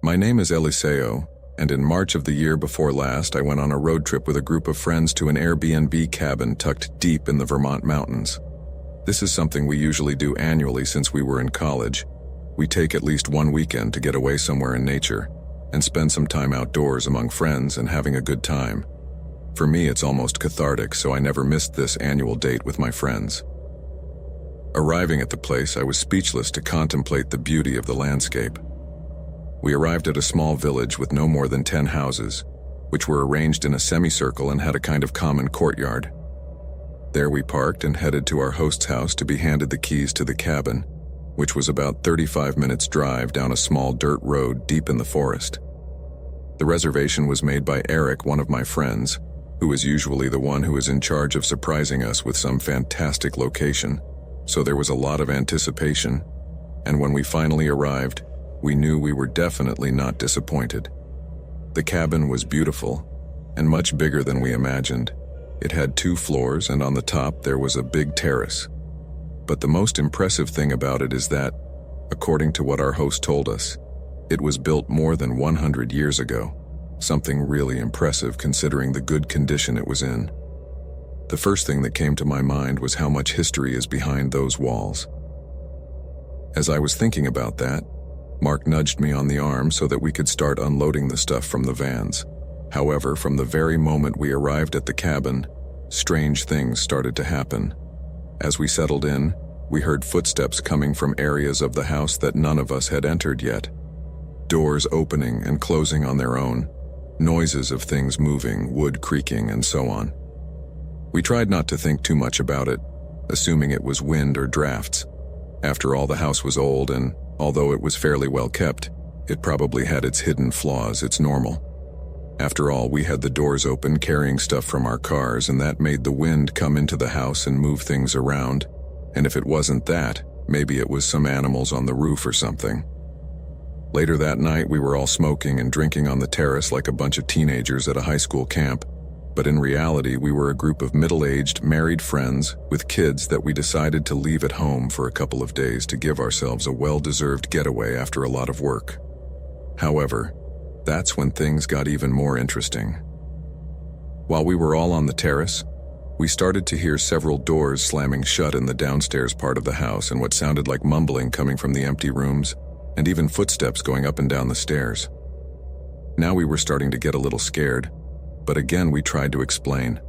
My name is Eliseo, and in March of the year before last I went on a road trip with a group of friends to an Airbnb cabin tucked deep in the Vermont mountains. This is something we usually do annually since we were in college. We take at least one weekend to get away somewhere in nature and spend some time outdoors among friends and having a good time. For me, it's almost cathartic, so I never missed this annual date with my friends. Arriving at the place, I was speechless to contemplate the beauty of the landscape. We arrived at a small village with no more than 10 houses, which were arranged in a semicircle and had a kind of common courtyard. There we parked and headed to our host's house to be handed the keys to the cabin, which was about 35 minutes drive down a small dirt road deep in the forest. The reservation was made by Eric, one of my friends, who is usually the one who is in charge of surprising us with some fantastic location, so there was a lot of anticipation, and when we finally arrived, we knew we were definitely not disappointed. The cabin was beautiful, and much bigger than we imagined. It had 2 floors, and on the top there was a big terrace. But the most impressive thing about it is that, according to what our host told us, it was built more than 100 years ago, something really impressive considering the good condition it was in. The first thing that came to my mind was how much history is behind those walls. As I was thinking about that, Mark nudged me on the arm so that we could start unloading the stuff from the vans. However, from the very moment we arrived at the cabin, strange things started to happen. As we settled in, we heard footsteps coming from areas of the house that none of us had entered yet. Doors opening and closing on their own, noises of things moving, wood creaking, and so on. We tried not to think too much about it, assuming it was wind or drafts. After all, the house was old, and although it was fairly well kept, it probably had its hidden flaws. It's normal. After all, we had the doors open carrying stuff from our cars, and that made the wind come into the house and move things around. And if it wasn't that, maybe it was some animals on the roof or something. Later that night, we were all smoking and drinking on the terrace like a bunch of teenagers at a high school camp. But in reality, we were a group of middle-aged, married friends with kids that we decided to leave at home for a couple of days to give ourselves a well-deserved getaway after a lot of work. However, that's when things got even more interesting. While we were all on the terrace, we started to hear several doors slamming shut in the downstairs part of the house and what sounded like mumbling coming from the empty rooms, and even footsteps going up and down the stairs. Now we were starting to get a little scared, but again we tried to explain.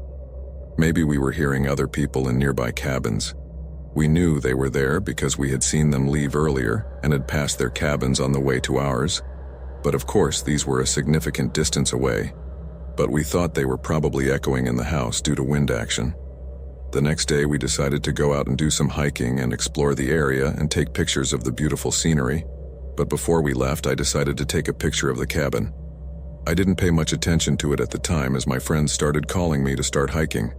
Maybe we were hearing other people in nearby cabins. We knew they were there because we had seen them leave earlier and had passed their cabins on the way to ours, but of course these were a significant distance away, but we thought they were probably echoing in the house due to wind action. The next day we decided to go out and do some hiking and explore the area and take pictures of the beautiful scenery, but before we left I decided to take a picture of the cabin. I didn't pay much attention to it at the time as my friends started calling me to start hiking.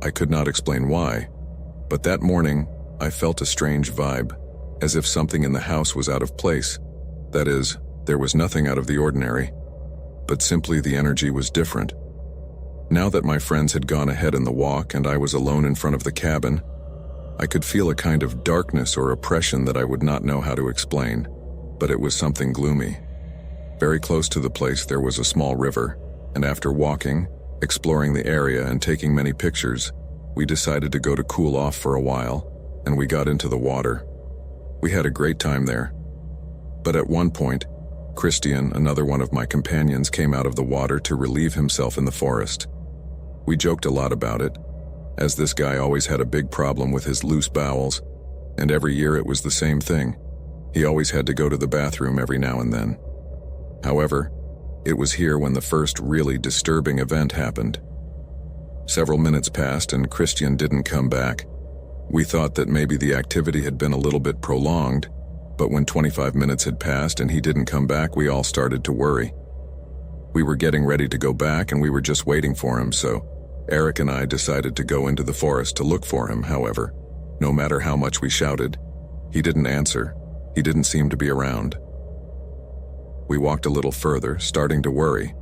I could not explain why, but that morning I felt a strange vibe, as if something in the house was out of place. That is, there was nothing out of the ordinary, but simply the energy was different. Now that my friends had gone ahead in the walk and I was alone in front of the cabin, I could feel a kind of darkness or oppression that I would not know how to explain, but it was something gloomy. Very close to the place there was a small river, and after walking, exploring the area and taking many pictures, we decided to go to cool off for a while, and we got into the water. We had a great time there. But at one point, Christian, another one of my companions, came out of the water to relieve himself in the forest. We joked a lot about it, as this guy always had a big problem with his loose bowels, and every year it was the same thing. He always had to go to the bathroom every now and then. However, it was here when the first really disturbing event happened. Several minutes passed and Christian didn't come back. We thought that maybe the activity had been a little bit prolonged, but when 25 minutes had passed and he didn't come back, we all started to worry. We were getting ready to go back and we were just waiting for him, so Eric and I decided to go into the forest to look for him. However, no matter how much we shouted, he didn't answer. He didn't seem to be around. We walked a little further, starting to worry,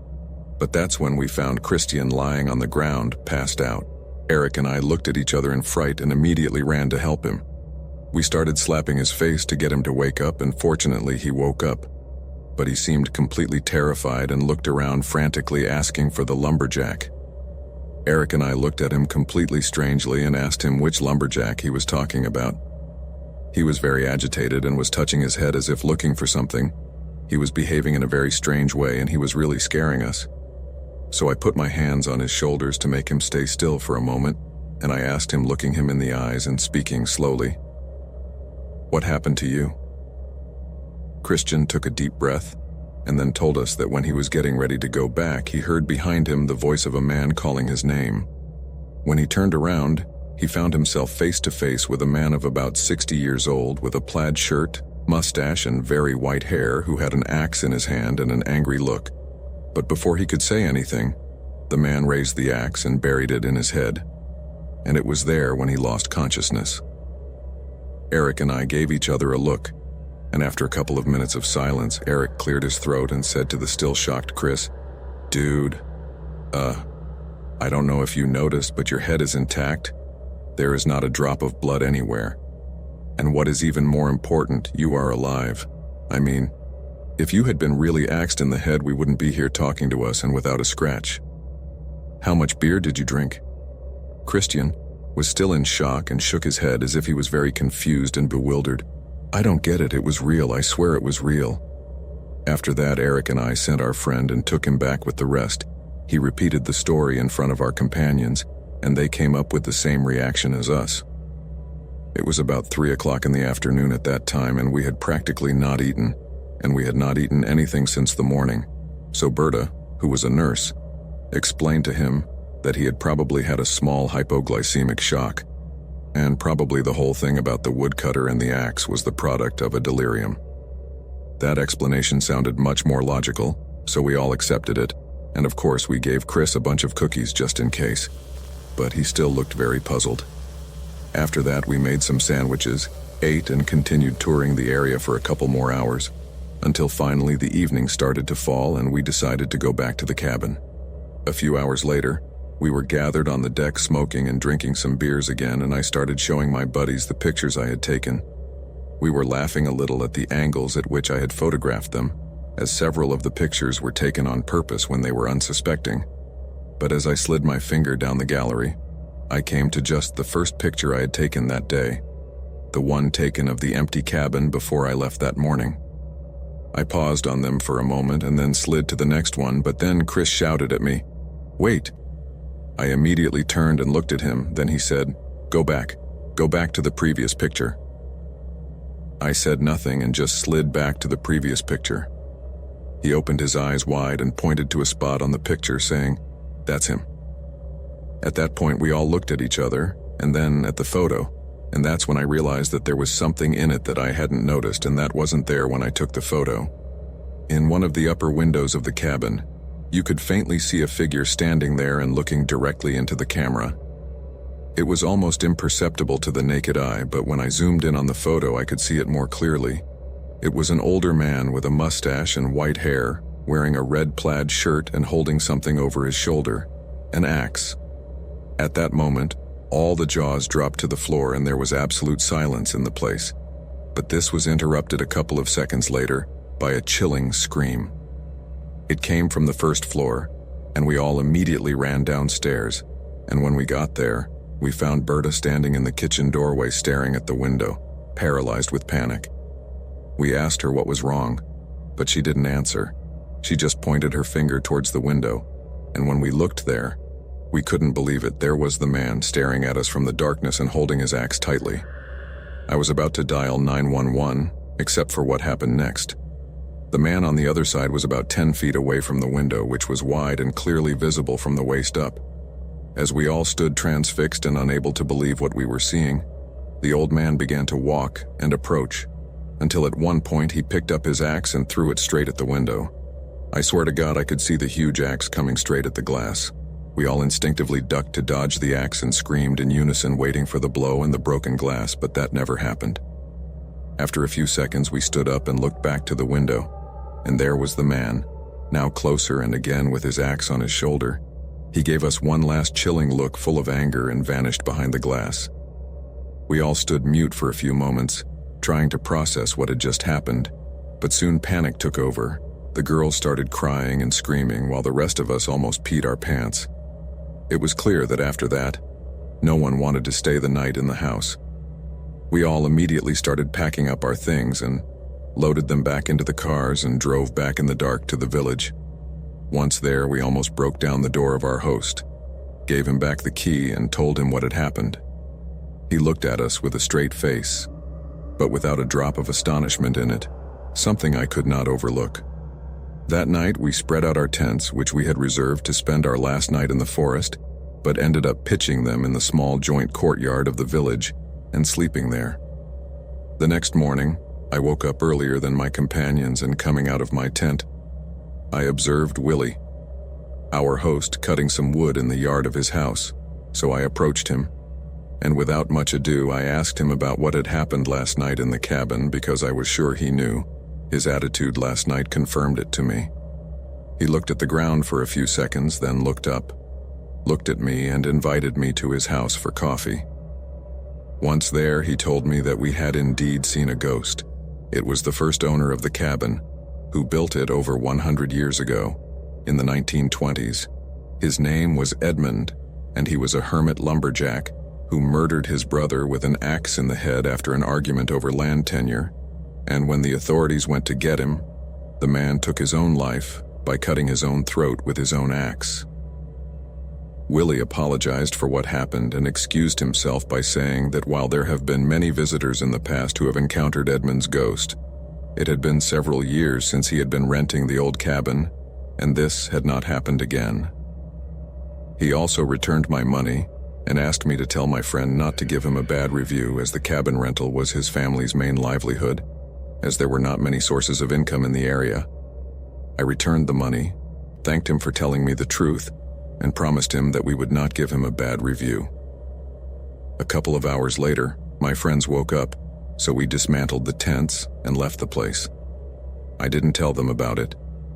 but that's when we found Christian lying on the ground, passed out. Eric and I looked at each other in fright and immediately ran to help him. We started slapping his face to get him to wake up, and fortunately he woke up. but he seemed completely terrified and looked around frantically asking for the lumberjack. Eric and I looked at him completely strangely and asked him which lumberjack he was talking about. He was very agitated and was touching his head as if looking for something. He was behaving in a very strange way and he was really scaring us. So I put my hands on his shoulders to make him stay still for a moment, and I asked him, looking him in the eyes and speaking slowly, "What happened to you?" Christian took a deep breath and then told us that when he was getting ready to go back, he heard behind him the voice of a man calling his name. When he turned around, he found himself face to face with a man of about 60 years old with a plaid shirt, mustache, and very white hair, who had an axe in his hand and an angry look. But before he could say anything, the man raised the axe and buried it in his head, and it was there when he lost consciousness. Eric and I gave each other a look, and after a couple of minutes of silence, Eric cleared his throat and said to the still shocked Chris, "Dude, I don't know if you noticed, but your head is intact. There is not a drop of blood anywhere. And what is even more important, you are alive. I mean, if you had been really axed in the head, we wouldn't be here talking to us and without a scratch. How much beer did you drink?" Christian was still in shock and shook his head as if he was very confused and bewildered. "I don't get it. It was real. I swear it was real." After that, Eric and I sent our friend and took him back with the rest. He repeated the story in front of our companions, and they came up with the same reaction as us. It was about 3 o'clock in the afternoon at that time, and we had practically not eaten, and we had not eaten anything since the morning. So Berta, who was a nurse, explained to him that he had probably had a small hypoglycemic shock, and probably the whole thing about the woodcutter and the axe was the product of a delirium. That explanation sounded much more logical, so we all accepted it, and of course we gave Chris a bunch of cookies just in case, but he still looked very puzzled. After that, we made some sandwiches, ate, and continued touring the area for a couple more hours, until finally the evening started to fall and we decided to go back to the cabin. A few hours later, we were gathered on the deck smoking and drinking some beers again, and I started showing my buddies the pictures I had taken. We were laughing a little at the angles at which I had photographed them, as several of the pictures were taken on purpose when they were unsuspecting. But as I slid my finger down the gallery, I came to just the first picture I had taken that day, the one taken of the empty cabin before I left that morning. I paused on them for a moment and then slid to the next one, but then Chris shouted at me, "Wait!" I immediately turned and looked at him, then he said, Go back to the previous picture." I said nothing and just slid back to the previous picture. He opened his eyes wide and pointed to a spot on the picture, saying, "That's him." At that point, we all looked at each other, and then at the photo, and that's when I realized that there was something in it that I hadn't noticed, and that wasn't there when I took the photo. In one of the upper windows of the cabin, you could faintly see a figure standing there and looking directly into the camera. It was almost imperceptible to the naked eye, but when I zoomed in on the photo, I could see it more clearly. It was an older man with a mustache and white hair, wearing a red plaid shirt and holding something over his shoulder, an axe. At that moment, all the jaws dropped to the floor and there was absolute silence in the place. But this was interrupted a couple of seconds later by a chilling scream. It came from the first floor, and we all immediately ran downstairs, and when we got there, we found Berta standing in the kitchen doorway staring at the window, paralyzed with panic. We asked her what was wrong, but she didn't answer. She just pointed her finger towards the window, and when we looked there, we couldn't believe it. There was the man staring at us from the darkness and holding his axe tightly. I was about to dial 911, except for what happened next. The man on the other side was about 10 feet away from the window, which was wide and clearly visible from the waist up. As we all stood transfixed and unable to believe what we were seeing, the old man began to walk and approach, until at one point he picked up his axe and threw it straight at the window. I swear to God, I could see the huge axe coming straight at the glass. We all instinctively ducked to dodge the axe and screamed in unison, waiting for the blow and the broken glass, but that never happened. After a few seconds, we stood up and looked back to the window, and there was the man, now closer and again with his axe on his shoulder. He gave us one last chilling look full of anger and vanished behind the glass. We all stood mute for a few moments, trying to process what had just happened, but soon panic took over, The girls started crying and screaming while the rest of us almost peed our pants. It was clear that after that, no one wanted to stay the night in the house. We all immediately started packing up our things and loaded them back into the cars and drove back in the dark to the village. Once there, we almost broke down the door of our host, gave him back the key and told him what had happened. He looked at us with a straight face, but without a drop of astonishment in it, something I could not overlook. That night, we spread out our tents, which we had reserved to spend our last night in the forest, but ended up pitching them in the small joint courtyard of the village and sleeping there. The next morning, I woke up earlier than my companions, and coming out of my tent, I observed Willie, our host, cutting some wood in the yard of his house, so I approached him, and without much ado I asked him about what had happened last night in the cabin because I was sure he knew. His attitude last night confirmed it to me. He looked at the ground for a few seconds, then looked up, looked at me, and invited me to his house for coffee. Once there, he told me that we had indeed seen a ghost. It was the first owner of the cabin, who built it over 100 years ago, in the 1920s. His name was Edmund, and he was a hermit lumberjack who murdered his brother with an axe in the head after an argument over land tenure, and when the authorities went to get him, the man took his own life by cutting his own throat with his own axe. Willie apologized for what happened and excused himself by saying that while there have been many visitors in the past who have encountered Edmund's ghost, it had been several years since he had been renting the old cabin, and this had not happened again. He also returned my money and asked me to tell my friend not to give him a bad review, as the cabin rental was his family's main livelihood, as there were not many sources of income in the area. I returned the money, thanked him for telling me the truth, and promised him that we would not give him a bad review. A couple of hours later, my friends woke up, so we dismantled the tents and left the place. I didn't tell them about it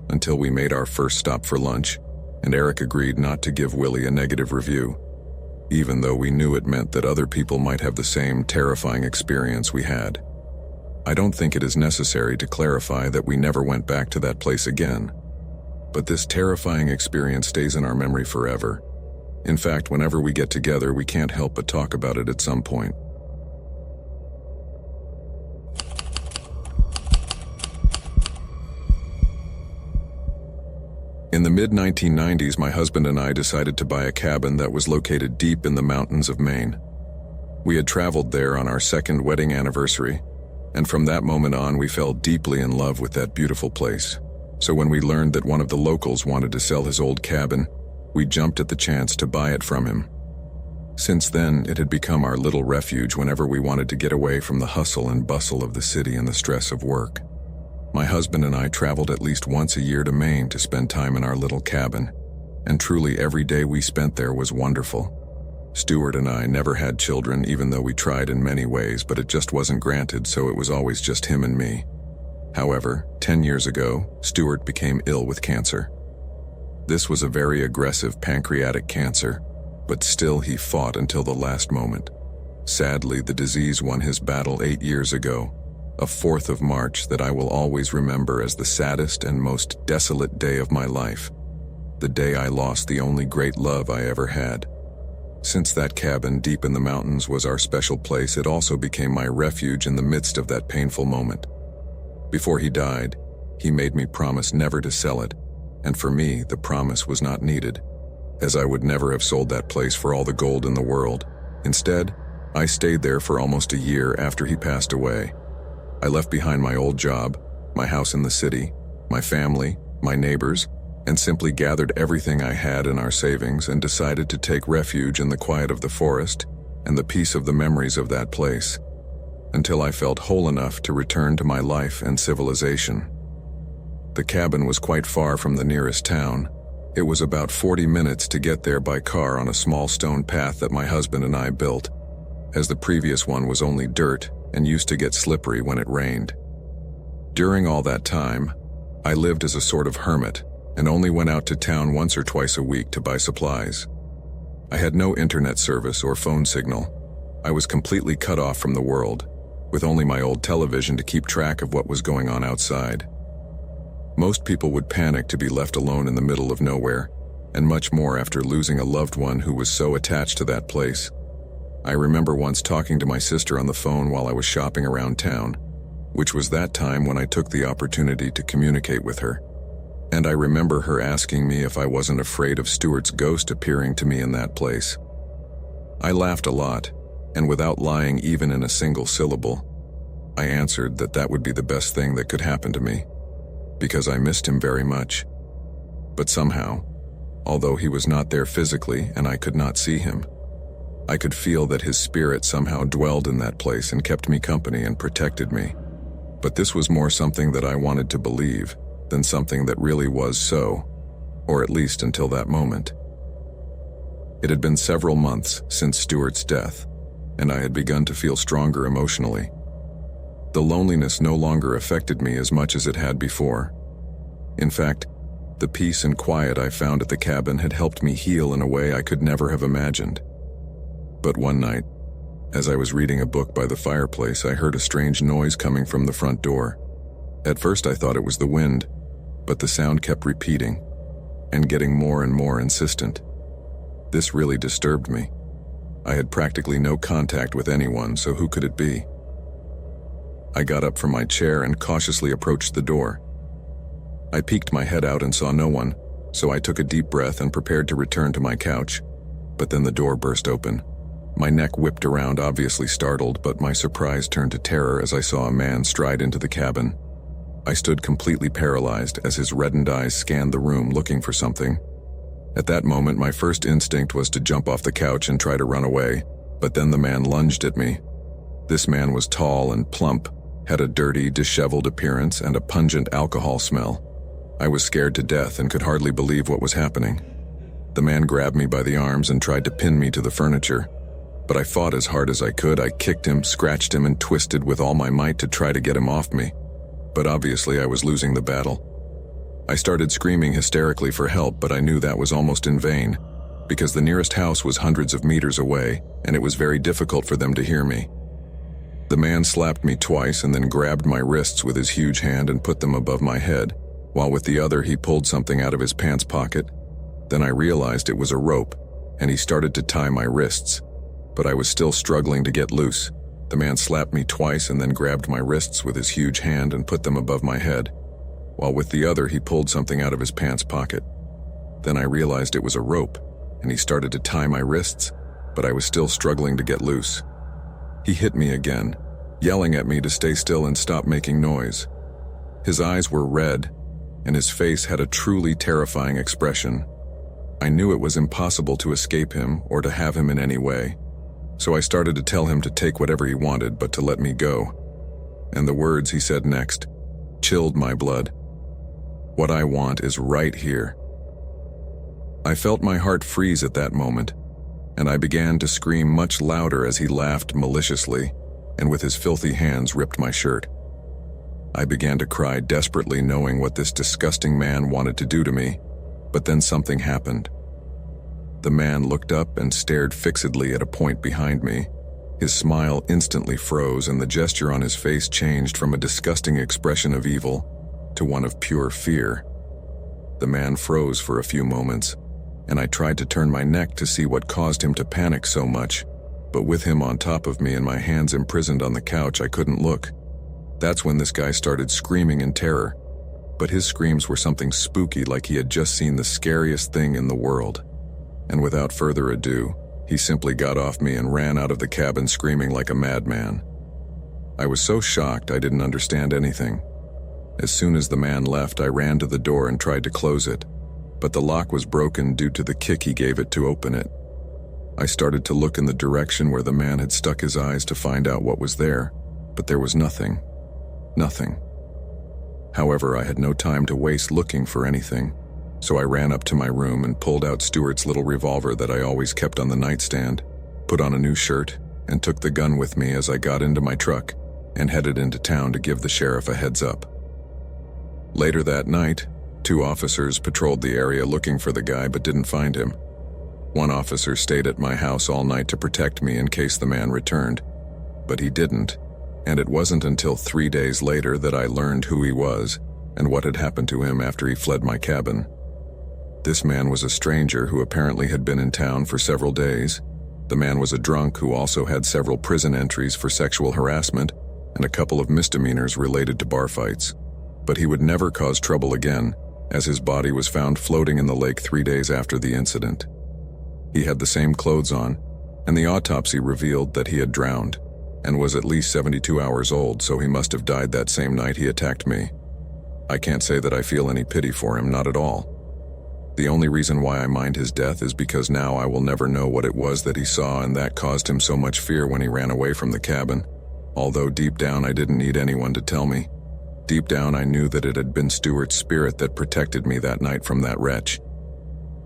until we made our first stop for lunch, and Eric agreed not to give Willie a negative review, even though we knew it meant that other people might have the same terrifying experience we had. I don't think it is necessary to clarify that we never went back to that place again, but this terrifying experience stays in our memory forever. In fact, whenever we get together, we can't help but talk about it at some point. In the mid-1990s, my husband and I decided to buy a cabin that was located deep in the mountains of Maine. We had traveled there on our second wedding anniversary, and from that moment on, we fell deeply in love with that beautiful place. So when we learned that one of the locals wanted to sell his old cabin, we jumped at the chance to buy it from him. Since then, it had become our little refuge whenever we wanted to get away from the hustle and bustle of the city and the stress of work. My husband and I traveled at least once a year to Maine to spend time in our little cabin, and truly every day we spent there was wonderful. Stuart and I never had children, even though we tried in many ways, but it just wasn't granted, so it was always just him and me. However, 10 years ago, Stuart became ill with cancer. This was a very aggressive pancreatic cancer, but still he fought until the last moment. Sadly, the disease won his battle 8 years ago, a 4th of March that I will always remember as the saddest and most desolate day of my life, the day I lost the only great love I ever had. Since that cabin deep in the mountains was our special place, it also became my refuge in the midst of that painful moment. Before he died, he made me promise never to sell it, and for me, the promise was not needed, as I would never have sold that place for all the gold in the world. Instead, I stayed there for almost a year after he passed away. I left behind my old job, my house in the city, my family, my neighbors, and simply gathered everything I had in our savings and decided to take refuge in the quiet of the forest and the peace of the memories of that place, until I felt whole enough to return to my life and civilization. The cabin was quite far from the nearest town. It was about 40 minutes to get there by car on a small stone path that my husband and I built, as the previous one was only dirt and used to get slippery when it rained. During all that time, I lived as a sort of hermit and only went out to town once or twice a week to buy supplies. I had no internet service or phone signal. I was completely cut off from the world, with only my old television to keep track of what was going on outside. Most people would panic to be left alone in the middle of nowhere, and much more after losing a loved one who was so attached to that place. I remember once talking to my sister on the phone while I was shopping around town, which was that time when I took the opportunity to communicate with her. And I remember her asking me if I wasn't afraid of Stuart's ghost appearing to me in that place. I laughed a lot, and without lying even in a single syllable, I answered that that would be the best thing that could happen to me, because I missed him very much. But somehow, although he was not there physically and I could not see him, I could feel that his spirit somehow dwelled in that place and kept me company and protected me. But this was more something that I wanted to believe than something that really was so, or at least until that moment. It had been several months since Stuart's death, and I had begun to feel stronger emotionally. The loneliness no longer affected me as much as it had before. In fact, the peace and quiet I found at the cabin had helped me heal in a way I could never have imagined. But one night, as I was reading a book by the fireplace, I heard a strange noise coming from the front door. At first I thought it was the wind, but the sound kept repeating and getting more and more insistent. This really disturbed me. I had practically no contact with anyone, so who could it be? I got up from my chair and cautiously approached the door. I peeked my head out and saw no one, so I took a deep breath and prepared to return to my couch. But then the door burst open. My neck whipped around, obviously startled, but my surprise turned to terror as I saw a man stride into the cabin. I stood completely paralyzed as his reddened eyes scanned the room looking for something. At that moment, my first instinct was to jump off the couch and try to run away, but then the man lunged at me. This man was tall and plump, had a dirty, disheveled appearance and a pungent alcohol smell. I was scared to death and could hardly believe what was happening. The man grabbed me by the arms and tried to pin me to the furniture. But I fought as hard as I could. I kicked him, scratched him, and twisted with all my might to try to get him off me. But obviously I was losing the battle. I started screaming hysterically for help, but I knew that was almost in vain, because the nearest house was hundreds of meters away, and it was very difficult for them to hear me. The man slapped me twice and then grabbed my wrists with his huge hand and put them above my head, while with the other he pulled something out of his pants pocket. Then I realized it was a rope, and he started to tie my wrists. But I was still struggling to get loose. The man slapped me twice and then grabbed my wrists with his huge hand and put them above my head, while with the other he pulled something out of his pants pocket. Then I realized it was a rope, and he started to tie my wrists, but I was still struggling to get loose. He hit me again, yelling at me to stay still and stop making noise. His eyes were red, and his face had a truly terrifying expression. I knew it was impossible to escape him or to have him in any way. So I started to tell him to take whatever he wanted, but to let me go. And the words he said next chilled my blood. What I want is right here. I felt my heart freeze at that moment, and I began to scream much louder as he laughed maliciously, and with his filthy hands ripped my shirt. I began to cry desperately, knowing what this disgusting man wanted to do to me, but then something happened. The man looked up and stared fixedly at a point behind me. His smile instantly froze, and the gesture on his face changed from a disgusting expression of evil to one of pure fear. The man froze for a few moments, and I tried to turn my neck to see what caused him to panic so much, but with him on top of me and my hands imprisoned on the couch, I couldn't look. That's when this guy started screaming in terror, but his screams were something spooky, like he had just seen the scariest thing in the world. And without further ado, he simply got off me and ran out of the cabin screaming like a madman. I was so shocked I didn't understand anything. As soon as the man left, I ran to the door and tried to close it, but the lock was broken due to the kick he gave it to open it. I started to look in the direction where the man had stuck his eyes to find out what was there, but there was nothing. Nothing. However, I had no time to waste looking for anything. So I ran up to my room and pulled out Stuart's little revolver that I always kept on the nightstand, put on a new shirt, and took the gun with me as I got into my truck and headed into town to give the sheriff a heads up. Later that night, 2 officers patrolled the area looking for the guy but didn't find him. One officer stayed at my house all night to protect me in case the man returned, but he didn't, and it wasn't until 3 days later that I learned who he was and what had happened to him after he fled my cabin. This man was a stranger who apparently had been in town for several days. The man was a drunk who also had several prison entries for sexual harassment and a couple of misdemeanors related to bar fights. But he would never cause trouble again, as his body was found floating in the lake 3 days after the incident. He had the same clothes on, and the autopsy revealed that he had drowned, and was at least 72 hours old, so he must have died that same night he attacked me. I can't say that I feel any pity for him, not at all. The only reason why I mind his death is because now I will never know what it was that he saw, and that caused him so much fear when he ran away from the cabin. Although deep down I didn't need anyone to tell me. Deep down I knew that it had been Stuart's spirit that protected me that night from that wretch.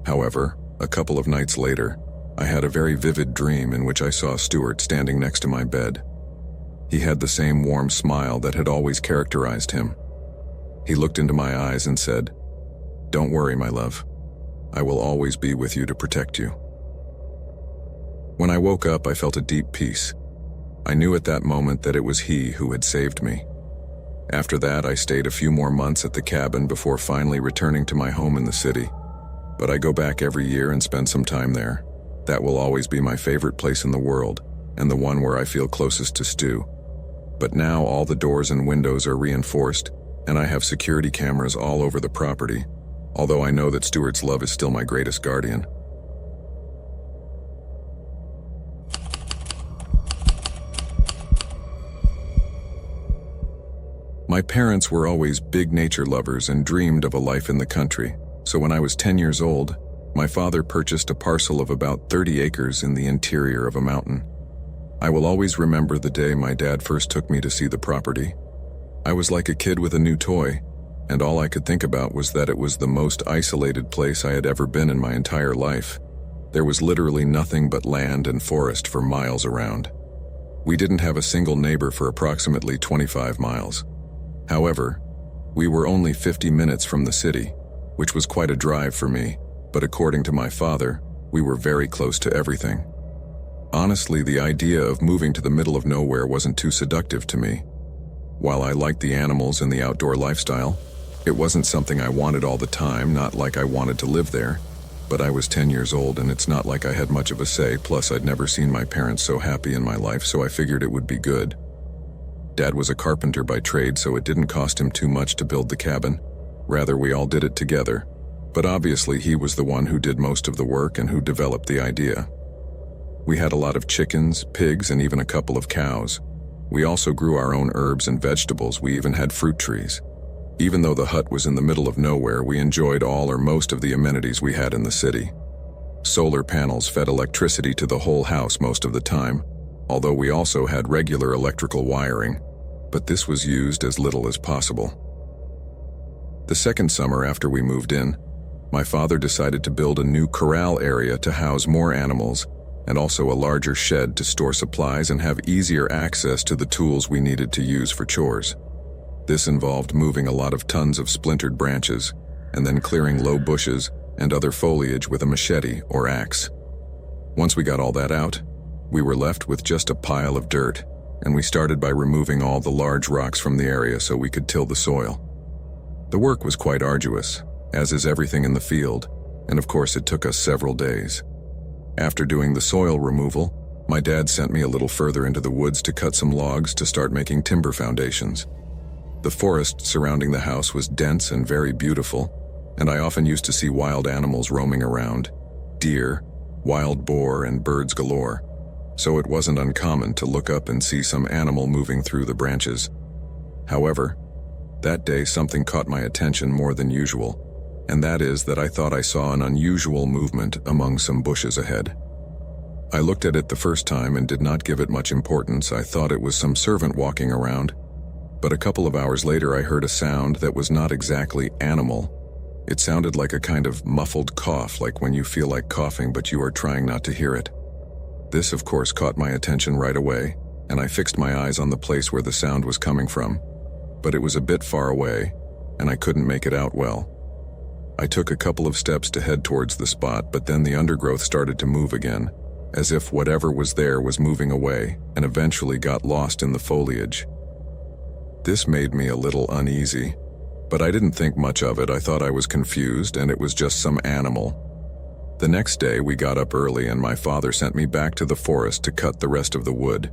However, a couple of nights later, I had a very vivid dream in which I saw Stuart standing next to my bed. He had the same warm smile that had always characterized him. He looked into my eyes and said, "Don't worry, my love. I will always be with you to protect you." When I woke up, I felt a deep peace. I knew at that moment that it was he who had saved me. After that, I stayed a few more months at the cabin before finally returning to my home in the city. But I go back every year and spend some time there. That will always be my favorite place in the world, and the one where I feel closest to Stu. But now all the doors and windows are reinforced, and I have security cameras all over the property, although I know that Stuart's love is still my greatest guardian. My parents were always big nature lovers and dreamed of a life in the country, so when I was 10 years old, my father purchased a parcel of about 30 acres in the interior of a mountain. I will always remember the day my dad first took me to see the property. I was like a kid with a new toy, and all I could think about was that it was the most isolated place I had ever been in my entire life. There was literally nothing but land and forest for miles around. We didn't have a single neighbor for approximately 25 miles. However, we were only 50 minutes from the city, which was quite a drive for me, but according to my father, we were very close to everything. Honestly, the idea of moving to the middle of nowhere wasn't too seductive to me. While I liked the animals and the outdoor lifestyle, it wasn't something I wanted all the time, not like I wanted to live there. But I was 10 years old and it's not like I had much of a say, plus I'd never seen my parents so happy in my life, so I figured it would be good. Dad was a carpenter by trade, so it didn't cost him too much to build the cabin. Rather, we all did it together. But obviously he was the one who did most of the work and who developed the idea. We had a lot of chickens, pigs, and even a couple of cows. We also grew our own herbs and vegetables. We even had fruit trees. Even though the hut was in the middle of nowhere, we enjoyed all or most of the amenities we had in the city. Solar panels fed electricity to the whole house most of the time, although we also had regular electrical wiring, but this was used as little as possible. The second summer after we moved in, my father decided to build a new corral area to house more animals and also a larger shed to store supplies and have easier access to the tools we needed to use for chores. This involved moving a lot of tons of splintered branches and then clearing low bushes and other foliage with a machete or axe. Once we got all that out, we were left with just a pile of dirt, and we started by removing all the large rocks from the area so we could till the soil. The work was quite arduous, as is everything in the field, and of course it took us several days. After doing the soil removal, my dad sent me a little further into the woods to cut some logs to start making timber foundations. The forest surrounding the house was dense and very beautiful, and I often used to see wild animals roaming around, deer, wild boar, and birds galore, so it wasn't uncommon to look up and see some animal moving through the branches. However, that day something caught my attention more than usual, and that is that I thought I saw an unusual movement among some bushes ahead. I looked at it the first time and did not give it much importance. I thought it was some servant walking around, but a couple of hours later I heard a sound that was not exactly animal. It sounded like a kind of muffled cough, like when you feel like coughing but you are trying not to hear it. This, of course, caught my attention right away, and I fixed my eyes on the place where the sound was coming from, but it was a bit far away, and I couldn't make it out well. I took a couple of steps to head towards the spot, but then the undergrowth started to move again, as if whatever was there was moving away, and eventually got lost in the foliage. This made me a little uneasy, But I didn't think much of it. I thought I was confused and it was just some animal. The next day we got up early and my father sent me back to the forest to cut the rest of the wood.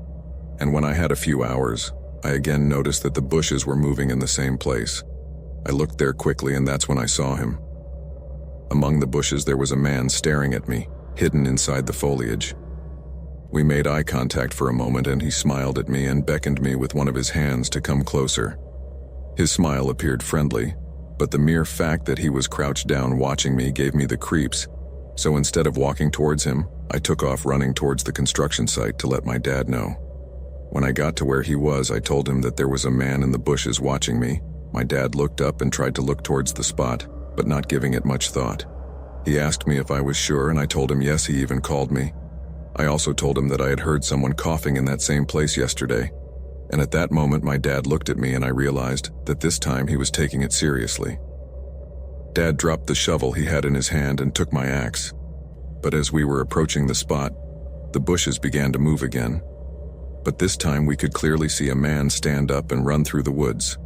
And when I had a few hours, I again noticed that the bushes were moving in the same place. I looked there quickly and that's when I saw him. Among the bushes there was a man staring at me, hidden inside the foliage. We made eye contact for a moment and he smiled at me and beckoned me with one of his hands to come closer. His smile appeared friendly, but the mere fact that he was crouched down watching me gave me the creeps, so instead of walking towards him, I took off running towards the construction site to let my dad know. When I got to where he was, I told him that there was a man in the bushes watching me. My dad looked up and tried to look towards the spot, but not giving it much thought. He asked me if I was sure and I told him yes. He even called me. I also told him that I had heard someone coughing in that same place yesterday. And at that moment my dad looked at me and I realized that this time he was taking it seriously. Dad dropped the shovel he had in his hand and took my axe. But as we were approaching the spot, the bushes began to move again. But this time we could clearly see a man stand up and run through the woods.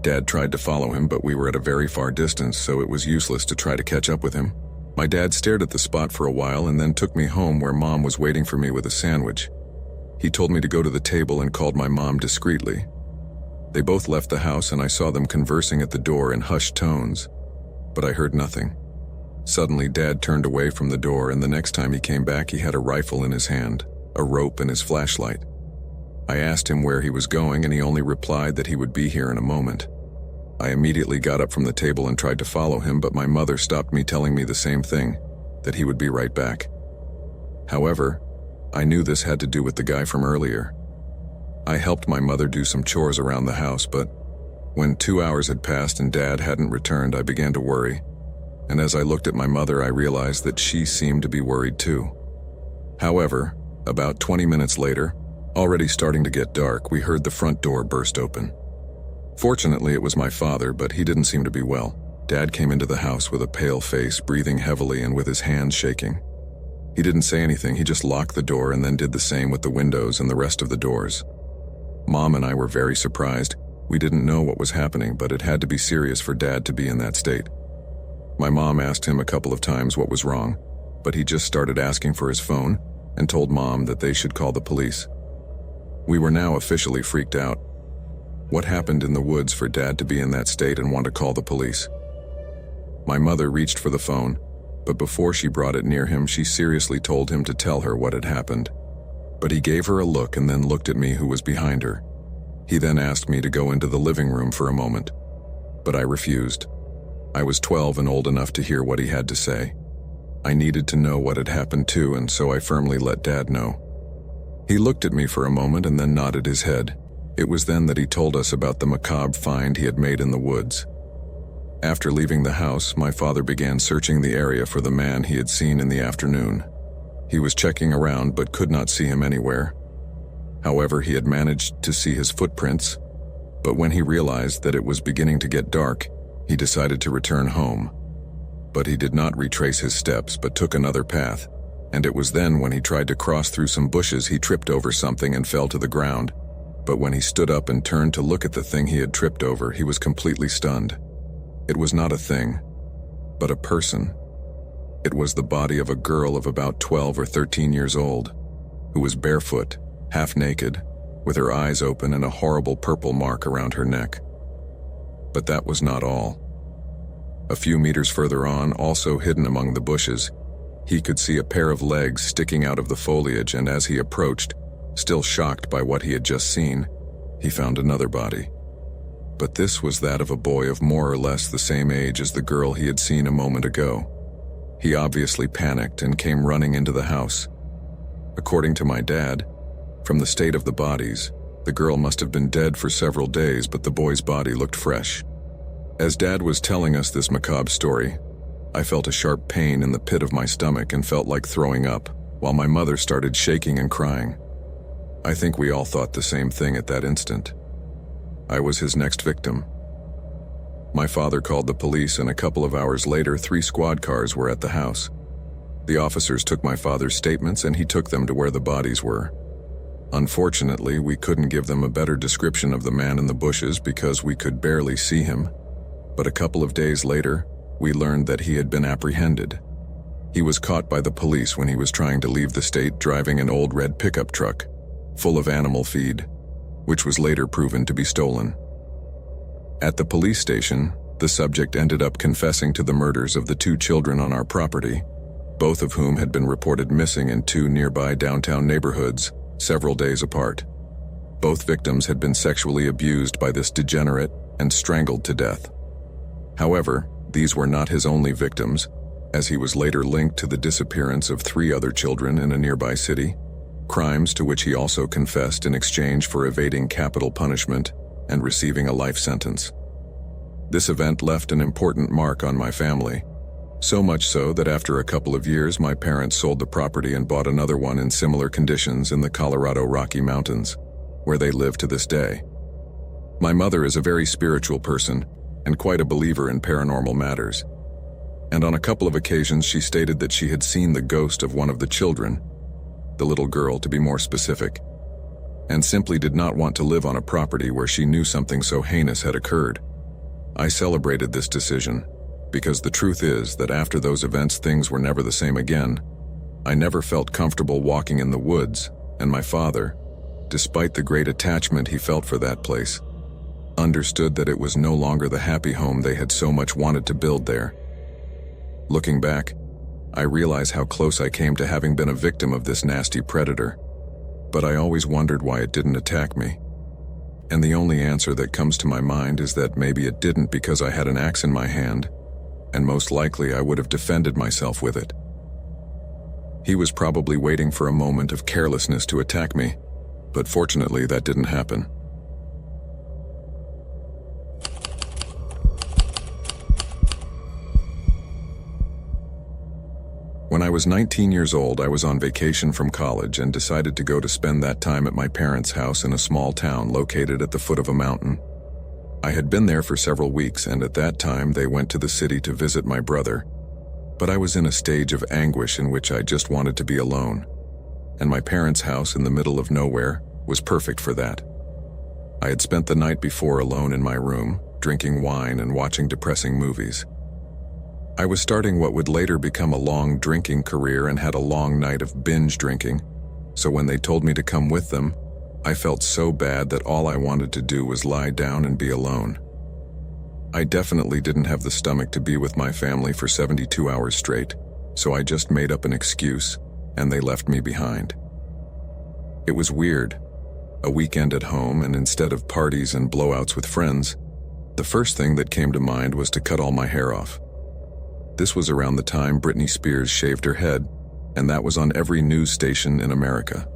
Dad tried to follow him, but we were at a very far distance, so it was useless to try to catch up with him. My dad stared at the spot for a while and then took me home where Mom was waiting for me with a sandwich. He told me to go to the table and called my mom discreetly. They both left the house and I saw them conversing at the door in hushed tones, but I heard nothing. Suddenly Dad turned away from the door and the next time he came back he had a rifle in his hand, a rope and his flashlight. I asked him where he was going and he only replied that he would be here in a moment. I immediately got up from the table and tried to follow him, but my mother stopped me, telling me the same thing, that he would be right back. However, I knew this had to do with the guy from earlier. I helped my mother do some chores around the house, but when 2 hours had passed and Dad hadn't returned, I began to worry. And as I looked at my mother, I realized that she seemed to be worried too. However, about 20 minutes later, already starting to get dark, we heard the front door burst open. Fortunately, it was my father, but he didn't seem to be well. Dad came into the house with a pale face, breathing heavily and with his hands shaking. He didn't say anything, he just locked the door and then did the same with the windows and the rest of the doors. Mom and I were very surprised. We didn't know what was happening, but it had to be serious for Dad to be in that state. My mom asked him a couple of times what was wrong, but he just started asking for his phone and told Mom that they should call the police. We were now officially freaked out. What happened in the woods for Dad to be in that state and want to call the police? My mother reached for the phone, but before she brought it near him, she seriously told him to tell her what had happened. But he gave her a look and then looked at me, who was behind her. He then asked me to go into the living room for a moment, but I refused. I was 12 and old enough to hear what he had to say. I needed to know what had happened too, and so I firmly let Dad know. He looked at me for a moment and then nodded his head. It was then that he told us about the macabre find he had made in the woods. After leaving the house, my father began searching the area for the man he had seen in the afternoon. He was checking around but could not see him anywhere. However, he had managed to see his footprints, but when he realized that it was beginning to get dark, he decided to return home. But he did not retrace his steps but took another path, and it was then when he tried to cross through some bushes he tripped over something and fell to the ground. But when he stood up and turned to look at the thing he had tripped over, he was completely stunned. It was not a thing, but a person. It was the body of a girl of about 12 or 13 years old, who was barefoot, half naked, with her eyes open and a horrible purple mark around her neck. But that was not all. A few meters further on, also hidden among the bushes, he could see a pair of legs sticking out of the foliage, and as he approached, still shocked by what he had just seen, he found another body. But this was that of a boy of more or less the same age as the girl he had seen a moment ago. He obviously panicked and came running into the house. According to my dad, from the state of the bodies, the girl must have been dead for several days, but the boy's body looked fresh. As Dad was telling us this macabre story, I felt a sharp pain in the pit of my stomach and felt like throwing up, while my mother started shaking and crying. I think we all thought the same thing at that instant. I was his next victim. My father called the police, and a couple of hours later, 3 squad cars were at the house. The officers took my father's statements and he took them to where the bodies were. Unfortunately, we couldn't give them a better description of the man in the bushes because we could barely see him, But a couple of days later, we learned that he had been apprehended. He was caught by the police when he was trying to leave the state driving an old red pickup truck, full of animal feed, which was later proven to be stolen. At the police station, the subject ended up confessing to the murders of the 2 children on our property, both of whom had been reported missing in 2 nearby downtown neighborhoods, several days apart. Both victims had been sexually abused by this degenerate and strangled to death. However, these were not his only victims, as he was later linked to the disappearance of 3 other children in a nearby city, crimes to which he also confessed in exchange for evading capital punishment and receiving a life sentence. This event left an important mark on my family, so much so that after a couple of years my parents sold the property and bought another one in similar conditions in the Colorado Rocky Mountains, where they live to this day. My mother is a very spiritual person and quite a believer in paranormal matters, and on a couple of occasions she stated that she had seen the ghost of one of the children, the little girl to be more specific, and simply did not want to live on a property where she knew something so heinous had occurred. I celebrated this decision, because the truth is that after those events things were never the same again. I never felt comfortable walking in the woods, and my father, despite the great attachment he felt for that place, understood that it was no longer the happy home they had so much wanted to build there. Looking back, I realize how close I came to having been a victim of this nasty predator, but I always wondered why it didn't attack me. And the only answer that comes to my mind is that maybe it didn't because I had an axe in my hand, and most likely I would have defended myself with it. He was probably waiting for a moment of carelessness to attack me, but fortunately that didn't happen. When I was 19 years old, I was on vacation from college and decided to go to spend that time at my parents' house in a small town located at the foot of a mountain. I had been there for several weeks, and at that time they went to the city to visit my brother. But I was in a stage of anguish in which I just wanted to be alone, and my parents' house in the middle of nowhere was perfect for that. I had spent the night before alone in my room, drinking wine and watching depressing movies. I was starting what would later become a long drinking career and had a long night of binge drinking, so when they told me to come with them, I felt so bad that all I wanted to do was lie down and be alone. I definitely didn't have the stomach to be with my family for 72 hours straight, so I just made up an excuse, and they left me behind. It was weird. A weekend at home, and instead of parties and blowouts with friends, the first thing that came to mind was to cut all my hair off. This was around the time Britney Spears shaved her head, and that was on every news station in America.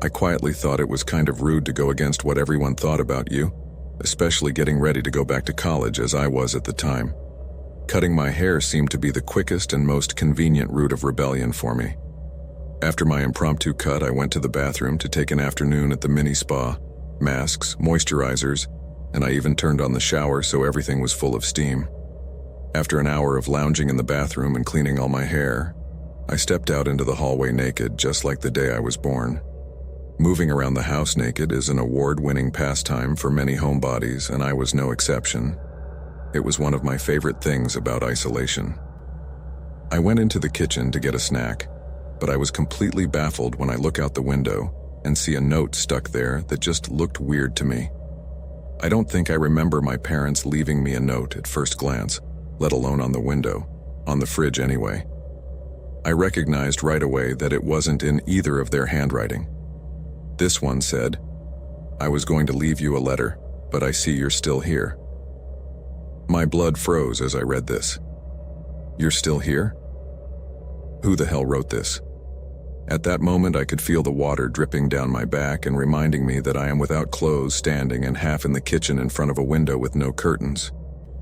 I quietly thought it was kind of rude to go against what everyone thought about you, especially getting ready to go back to college as I was at the time. Cutting my hair seemed to be the quickest and most convenient route of rebellion for me. After my impromptu cut, I went to the bathroom to take an afternoon at the mini spa, masks, moisturizers, and I even turned on the shower so everything was full of steam. After an hour of lounging in the bathroom and cleaning all my hair, I stepped out into the hallway naked, just like the day I was born. Moving around the house naked is an award-winning pastime for many homebodies, and I was no exception. It was one of my favorite things about isolation. I went into the kitchen to get a snack, but I was completely baffled when I look out the window and see a note stuck there that just looked weird to me. I don't think I remember my parents leaving me a note at first glance, let alone on the window, on the fridge anyway. I recognized right away that it wasn't in either of their handwriting. This one said, "I was going to leave you a letter, but I see you're still here." My blood froze as I read this. You're still here? Who the hell wrote this? At that moment I could feel the water dripping down my back and reminding me that I am without clothes, standing and half in the kitchen in front of a window with no curtains.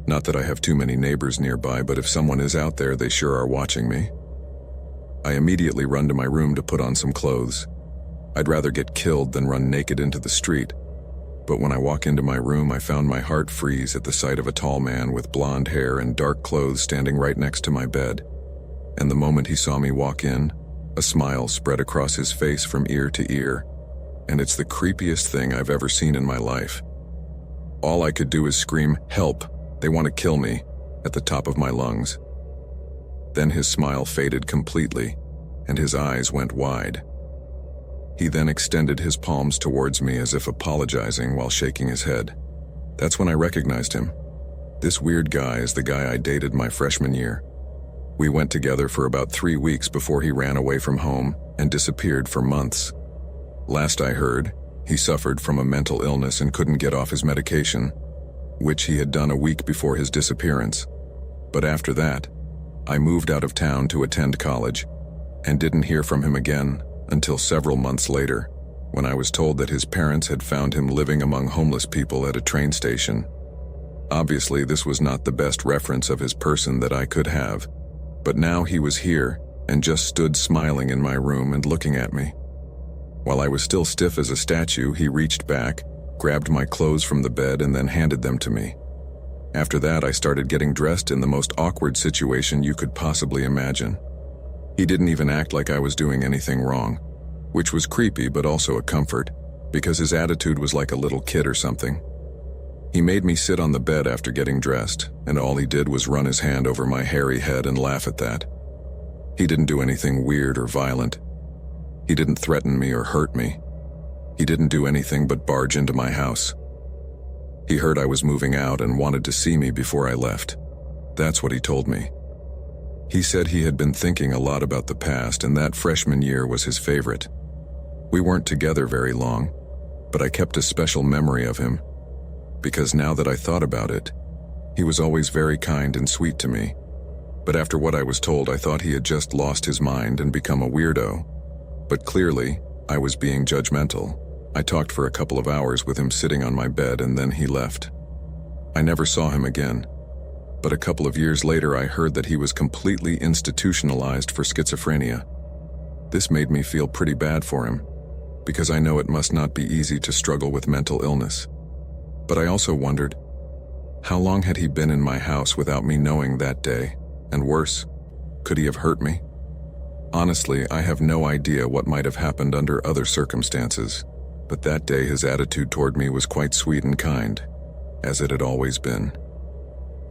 Not that I have too many neighbors nearby, but if someone is out there, they sure are watching me. I immediately run to my room to put on some clothes. I'd rather get killed than run naked into the street. But when I walk into my room, I found my heart freeze at the sight of a tall man with blonde hair and dark clothes standing right next to my bed. And the moment he saw me walk in, a smile spread across his face from ear to ear, and it's the creepiest thing I've ever seen in my life. All I could do is scream, "Help!" They want to kill me, at the top of my lungs. Then his smile faded completely, and his eyes went wide. He then extended his palms towards me as if apologizing while shaking his head. That's when I recognized him. This weird guy is the guy I dated my freshman year. We went together for about 3 weeks before he ran away from home and disappeared for months. Last I heard, he suffered from a mental illness and couldn't get off his medication, which he had done a week before his disappearance. But after that, I moved out of town to attend college and didn't hear from him again until several months later, when I was told that his parents had found him living among homeless people at a train station. Obviously, this was not the best reference of his person that I could have, but now he was here and just stood smiling in my room and looking at me. While I was still stiff as a statue, he reached back, grabbed my clothes from the bed, and then handed them to me. After that, I started getting dressed in the most awkward situation you could possibly imagine. He didn't even act like I was doing anything wrong, which was creepy but also a comfort, because his attitude was like a little kid or something. He made me sit on the bed after getting dressed, and all he did was run his hand over my hairy head and laugh at that. He didn't do anything weird or violent. He didn't threaten me or hurt me. He didn't do anything but barge into my house. He heard I was moving out and wanted to see me before I left. That's what he told me. He said he had been thinking a lot about the past and that freshman year was his favorite. We weren't together very long, but I kept a special memory of him, because now that I thought about it, he was always very kind and sweet to me. But after what I was told, I thought he had just lost his mind and become a weirdo. But clearly, I was being judgmental. I talked for a couple of hours with him sitting on my bed and then he left. I never saw him again. But a couple of years later, I heard that he was completely institutionalized for schizophrenia. This made me feel pretty bad for him, because I know it must not be easy to struggle with mental illness. But I also wondered, how long had he been in my house without me knowing that day? And worse, could he have hurt me? Honestly, I have no idea what might have happened under other circumstances, but that day his attitude toward me was quite sweet and kind, as it had always been.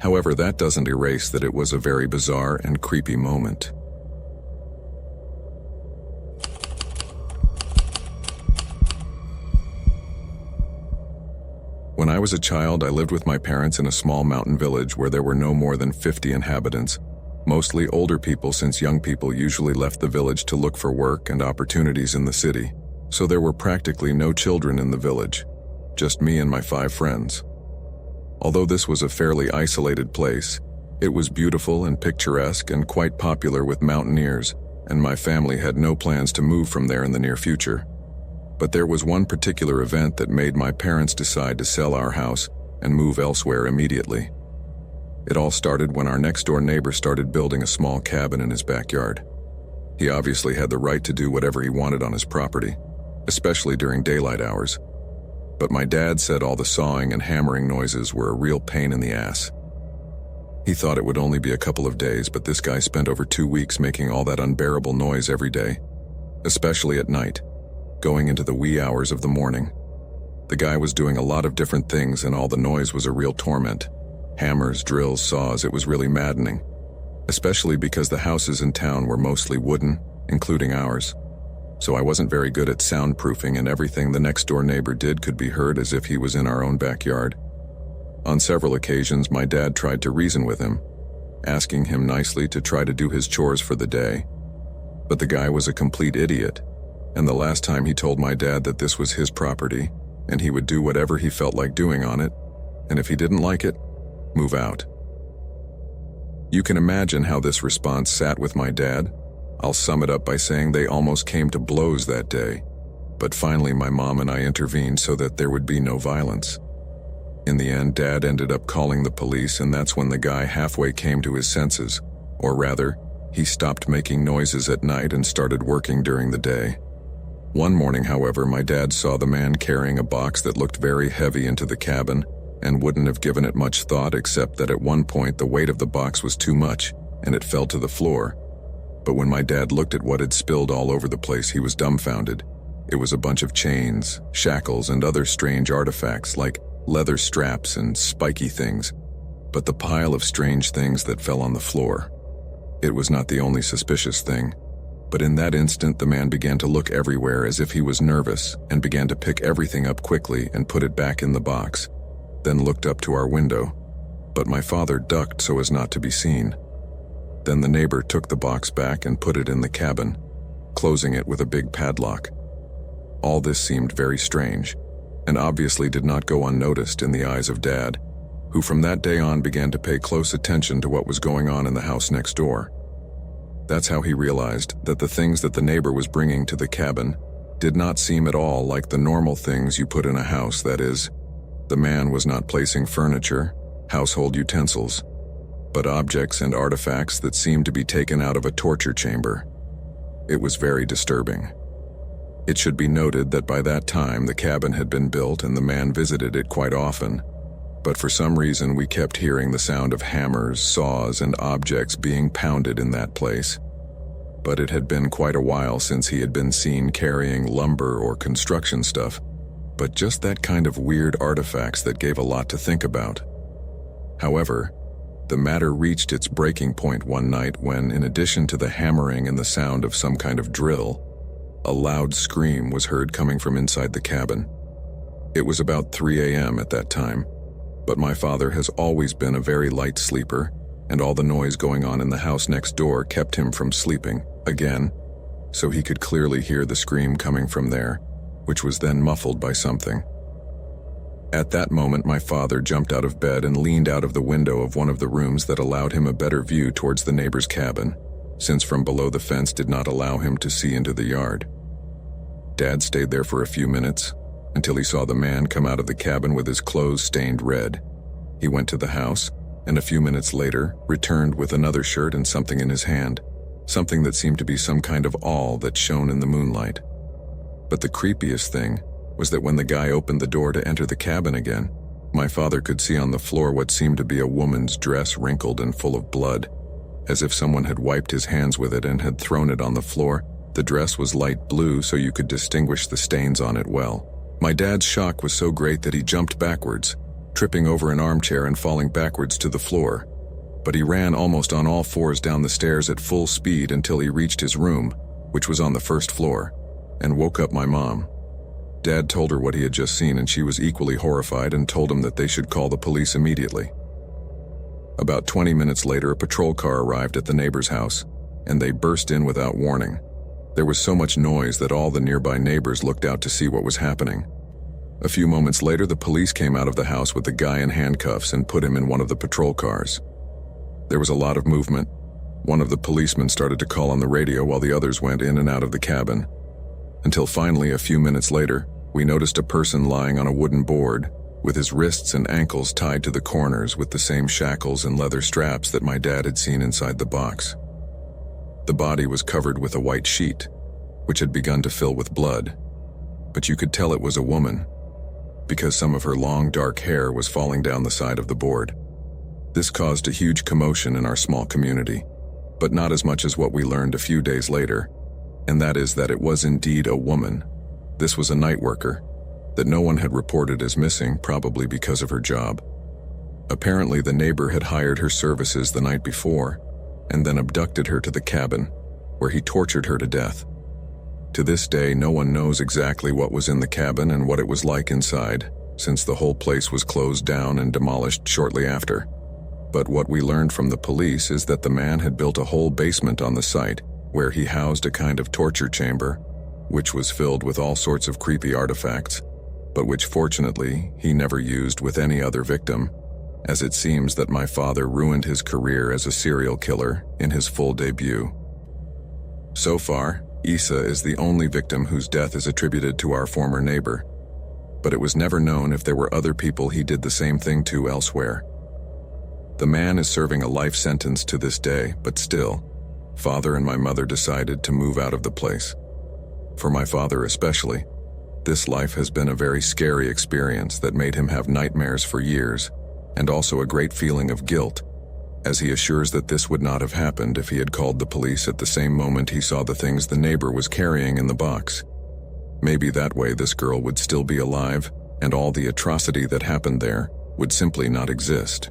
However, that doesn't erase that it was a very bizarre and creepy moment. When I was a child, I lived with my parents in a small mountain village where there were no more than 50 inhabitants, mostly older people since young people usually left the village to look for work and opportunities in the city. So there were practically no children in the village, just me and my 5 friends. Although this was a fairly isolated place, it was beautiful and picturesque and quite popular with mountaineers, and my family had no plans to move from there in the near future. But there was one particular event that made my parents decide to sell our house and move elsewhere immediately. It all started when our next-door neighbor started building a small cabin in his backyard. He obviously had the right to do whatever he wanted on his property, especially during daylight hours. But my dad said all the sawing and hammering noises were a real pain in the ass. He thought it would only be a couple of days, but this guy spent over 2 weeks making all that unbearable noise every day, especially at night, going into the wee hours of the morning. The guy was doing a lot of different things and all the noise was a real torment. Hammers, drills, saws, it was really maddening, especially because the houses in town were mostly wooden, including ours. So I wasn't very good at soundproofing and everything the next-door neighbor did could be heard as if he was in our own backyard. On several occasions, my dad tried to reason with him, asking him nicely to try to do his chores for the day. But the guy was a complete idiot, and the last time he told my dad that this was his property, and he would do whatever he felt like doing on it, and if he didn't like it, move out. You can imagine how this response sat with my dad. I'll sum it up by saying they almost came to blows that day, but finally my mom and I intervened so that there would be no violence. In the end, Dad ended up calling the police, and that's when the guy halfway came to his senses, or rather, he stopped making noises at night and started working during the day. One morning, however, my dad saw the man carrying a box that looked very heavy into the cabin and wouldn't have given it much thought except that at one point the weight of the box was too much and it fell to the floor. But when my dad looked at what had spilled all over the place, he was dumbfounded. It was a bunch of chains, shackles, and other strange artifacts like leather straps and spiky things. but the pile of strange things that fell on the floor. It was not the only suspicious thing, but in that instant the man began to look everywhere as if he was nervous and began to pick everything up quickly and put it back in the box, then looked up to our window, but my father ducked so as not to be seen. Then the neighbor took the box back and put it in the cabin, closing it with a big padlock. All this seemed very strange, and obviously did not go unnoticed in the eyes of Dad, who from that day on began to pay close attention to what was going on in the house next door. That's how he realized that the things that the neighbor was bringing to the cabin did not seem at all like the normal things you put in a house. That is, the man was not placing furniture, household utensils, but objects and artifacts that seemed to be taken out of a torture chamber. It was very disturbing. It should be noted that by that time the cabin had been built and the man visited it quite often, but for some reason we kept hearing the sound of hammers, saws, and objects being pounded in that place. But it had been quite a while since he had been seen carrying lumber or construction stuff, but just that kind of weird artifacts that gave a lot to think about. However, the matter reached its breaking point one night when, in addition to the hammering and the sound of some kind of drill, a loud scream was heard coming from inside the cabin. It was about 3 a.m. at that time, but my father has always been a very light sleeper, and all the noise going on in the house next door kept him from sleeping again, so he could clearly hear the scream coming from there, which was then muffled by something. At that moment, my father jumped out of bed and leaned out of the window of one of the rooms that allowed him a better view towards the neighbor's cabin, since from below the fence did not allow him to see into the yard. Dad stayed there for a few minutes, until he saw the man come out of the cabin with his clothes stained red. He went to the house, and a few minutes later returned with another shirt and something in his hand, something that seemed to be some kind of awl that shone in the moonlight. But the creepiest thing was that when the guy opened the door to enter the cabin again, my father could see on the floor what seemed to be a woman's dress, wrinkled and full of blood, as if someone had wiped his hands with it and had thrown it on the floor. The dress was light blue, so you could distinguish the stains on it well. My dad's shock was so great that he jumped backwards, tripping over an armchair and falling backwards to the floor. But he ran almost on all fours down the stairs at full speed until he reached his room, which was on the first floor, and woke up my mom. Dad told her what he had just seen, and she was equally horrified and told him that they should call the police immediately. About 20 minutes later, a patrol car arrived at the neighbor's house, and they burst in without warning. There was so much noise that all the nearby neighbors looked out to see what was happening. A few moments later, the police came out of the house with the guy in handcuffs and put him in one of the patrol cars. There was a lot of movement. One of the policemen started to call on the radio while the others went in and out of the cabin, until finally, a few minutes later, we noticed a person lying on a wooden board, with his wrists and ankles tied to the corners with the same shackles and leather straps that my dad had seen inside the box. The body was covered with a white sheet, which had begun to fill with blood, but you could tell it was a woman, because some of her long dark hair was falling down the side of the board. This caused a huge commotion in our small community, but not as much as what we learned a few days later, and that is that it was indeed a woman. This was a night worker that no one had reported as missing, probably because of her job. Apparently, the neighbor had hired her services the night before and then abducted her to the cabin, where he tortured her to death. To this day, no one knows exactly what was in the cabin and what it was like inside, since the whole place was closed down and demolished shortly after. But what we learned from the police is that the man had built a whole basement on the site, where he housed a kind of torture chamber, which was filled with all sorts of creepy artifacts, but which fortunately he never used with any other victim, as it seems that my father ruined his career as a serial killer in his full debut. So far, Isa is the only victim whose death is attributed to our former neighbor, but it was never known if there were other people he did the same thing to elsewhere. The man is serving a life sentence to this day, but still, Father and my mother decided to move out of the place. For my father especially, this life has been a very scary experience that made him have nightmares for years, and also a great feeling of guilt, as he assures that this would not have happened if he had called the police at the same moment he saw the things the neighbor was carrying in the box. Maybe that way this girl would still be alive, and all the atrocity that happened there would simply not exist.